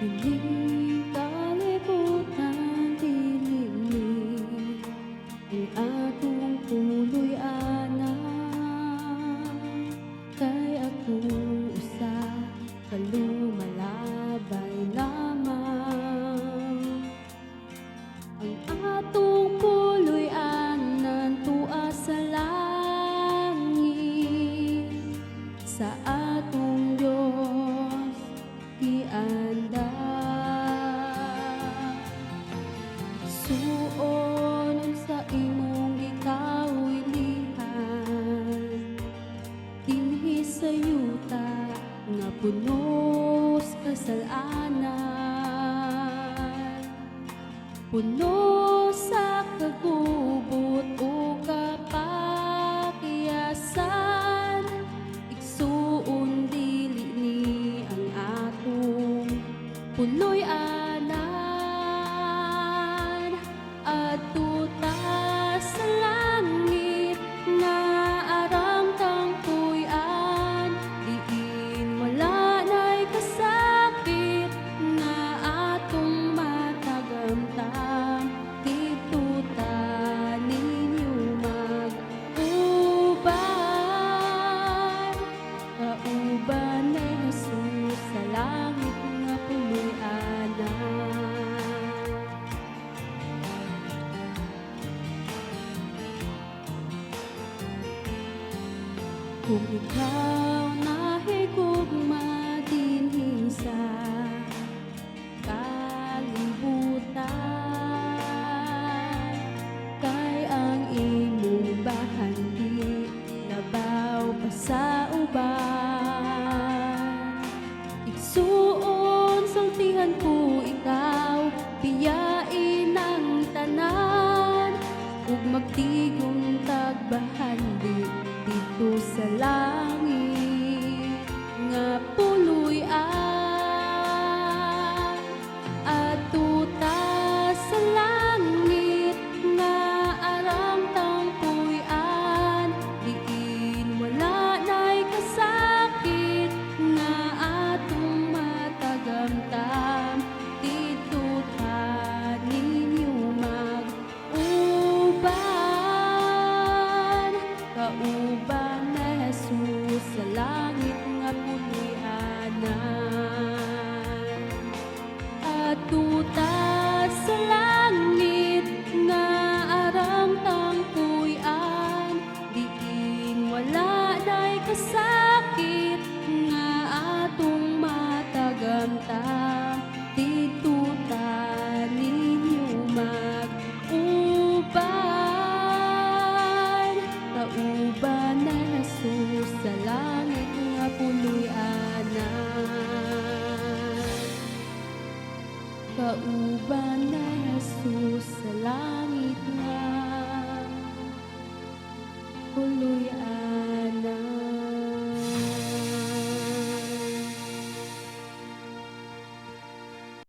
Diling kalibutan, dilimig ang atong puloy anak. Kay akong usa ka lumalabay lamang. Ang atong puloy anan tua sa langit, sa atong Dios ianda. Suon sa imong gikawilihan, dinhi sa yuta nga punos kasalanan, puno sa kagubot o kapakiyasan. Igsuon dili ni ang atong puloy anan, adto ta sa langit nga aram kang puy-an. Diin wala na'y kasakit nga atong matagamtam. Dito ta ninyo mag-uban, kauban ni Jesus sa langit nga puloy-anan. Kung ikaw nahigugma dinhi sa kalibutan, kay ang imong bahandi labaw pa sa uban. Igsuon sultihan ko ikaw, piyain ang tanan, ug magtigom tagbahandi dito sa langit nga puloy-an. Adto ta sa langit nga aram tang puy-an. Diin wala na'y kasakit nga atong matagamtam. Dito ta ninyo mag-uban, kauban na Jesus sa langit nga puloy-anan. Adto ta sa langit nga aram tang puy-an. Diin wala na'y kasakit nga atong matagamtam. Dito ta ninyo mag-uban, kauban na Jesus sa langit nga puloy-anan. Kauban na Jesus sa langit nga puloy-anan.